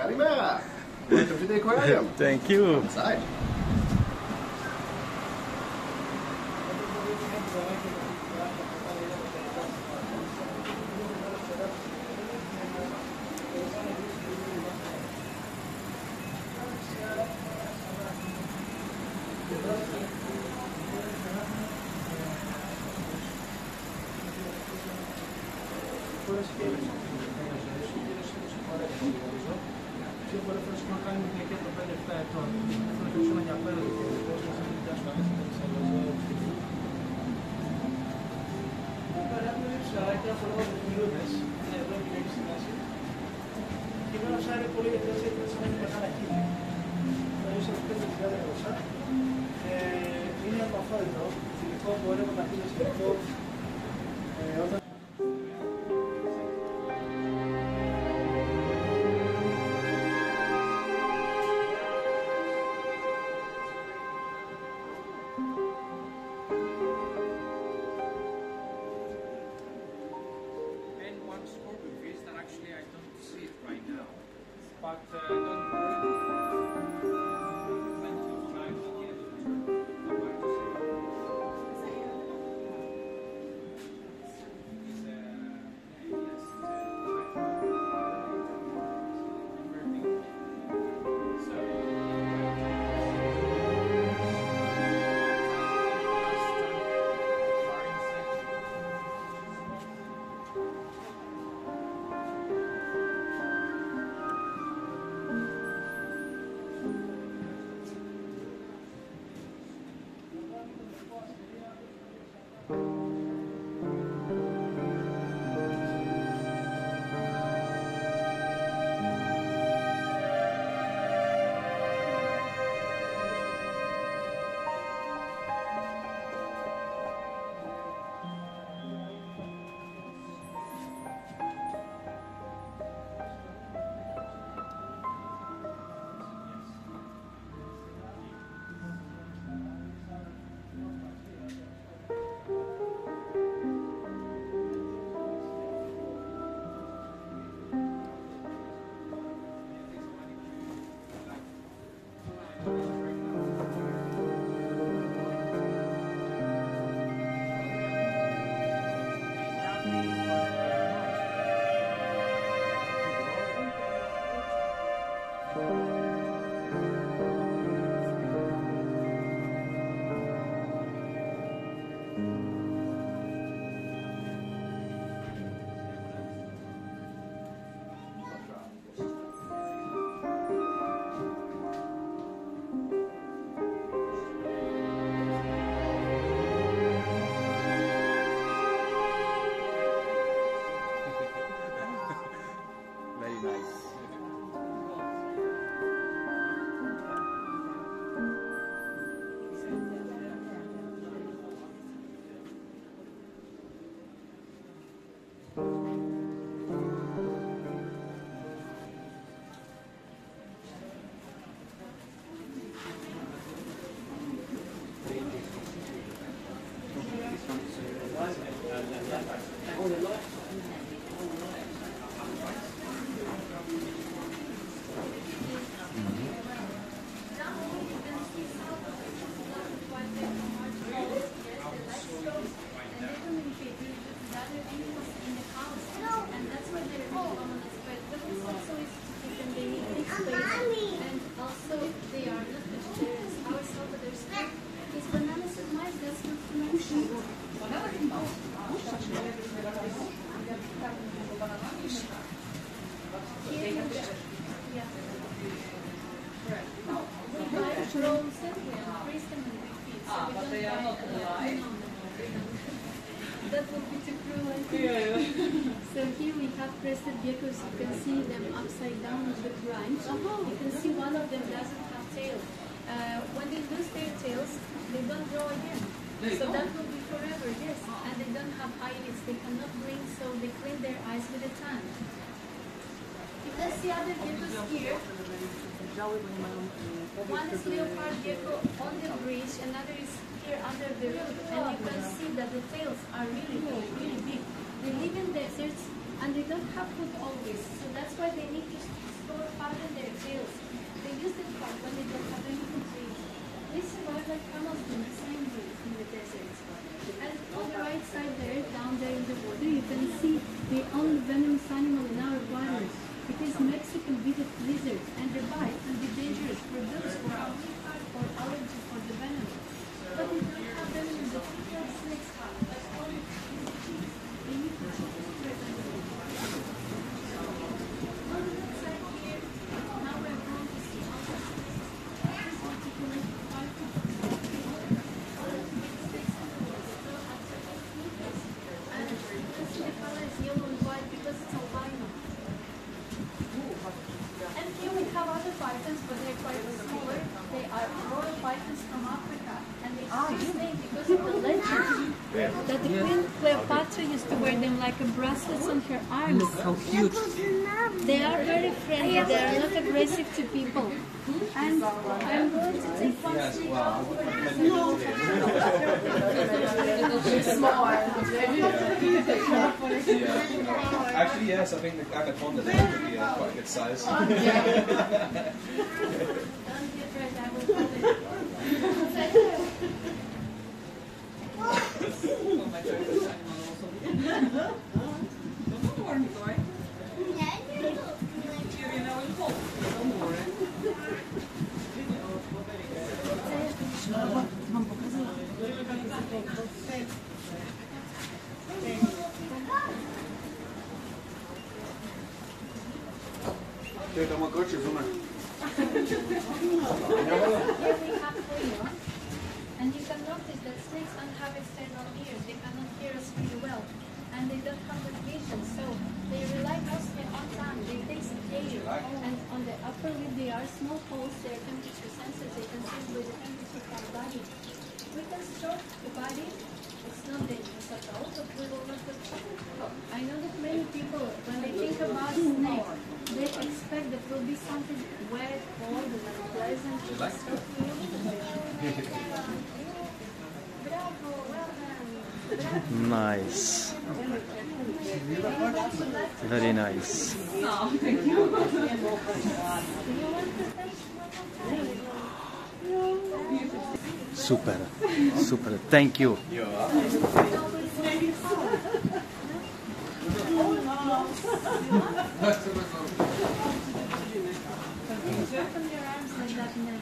Kalimera. Welcome to the aquarium. Thank you. Inside. That would be too cruel, I think. So here we have crested geckos. You can see them upside down on the branch. You can see one of them doesn't have tail. When they lose their tails, they don't grow again. So that will be forever, yes. And they don't have eyelids. They cannot blink, so they clean their eyes with a tan. You can see other geckos here. One is leopard gecko on the bridge, another is here under the root, and you can see that the tails are really big, really big. They live in deserts, and they don't have food always. So that's why they need to store fat in their tails. They use the fat when they don't have anything to eat. They survive like camels do in the same way in the desert. And on the right side there, down there in the water, you can see the only venomous animal in our waters. Because Mexican beaded lizards, and their bite can be dangerous for those who have or allergy for the venom. But they don't have venom in the teeth like snakes have. That's only in the teeth. They need to check the threat on the teeth. On the left side here, now we're going to see other snakes. This particular 5 to 6 feet. All of the big snakes in the world still have certain features. And you can see the color is yellow and white because it's albino. And here we have other pythons, but they're quite smaller. They are royal pythons from Africa, and they are named because of the legend that the Queen Cleopatra used to wear them like a bracelets on her arms. Look how cute. They are very friendly. They are not aggressive to people. And I'm going to take one snake out for Actually, yes, I think the anaconda would be quite a good size. Don't get red, I will hold it. Oh, my favorite animal also. Don't worry, boy. You're now in home. Don't worry. Mam pokazać. Ty, to ma kocie, zumę. Here we have Cleo, and you can notice that snakes don't have external ears. They cannot hear us really well, and they don't have good vision, so they rely mostly on tongue. They taste air, and on the upper lip there are small holes. They are temperature sensitive. They can sense by the temperature of our body. We can stroke the body. It's not dangerous at all, but we will not touch it. I know that many people, when they think about snakes, they expect that will be something wet, cold, and unpleasant. Bravo, well done. Nice. Very nice. No, thank you. Do you want to touch one more time? Super. Super. Thank you. Open your arms like that and then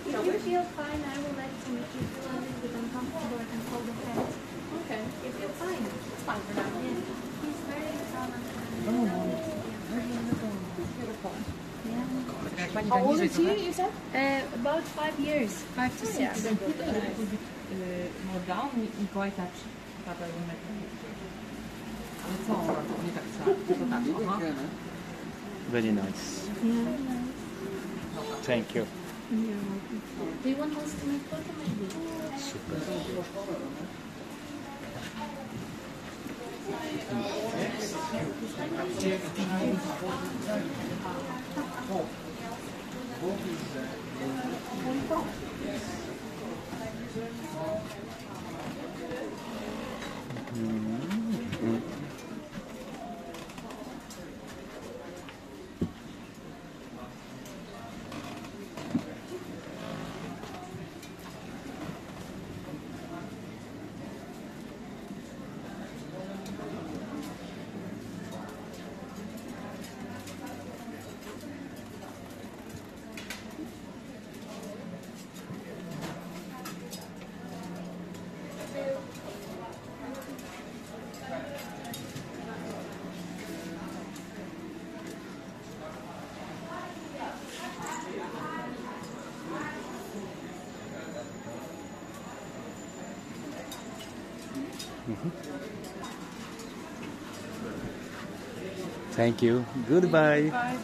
if you feel fine, I would like to make you feel a little bit uncomfortable and hold the head. Okay. If you're fine. It's fine for now. Yeah. He's very calm and How old is he, you said? about 5 years, 5 to 6. Yeah, a little bit more down, Mikołaj tak pada rynek. Ale co on robi? Nie tak trzeba, tylko tak, aha. Very nice. Thank you. Do you want us to make photo maybe? Super. Thank you. Goodbye. Bye.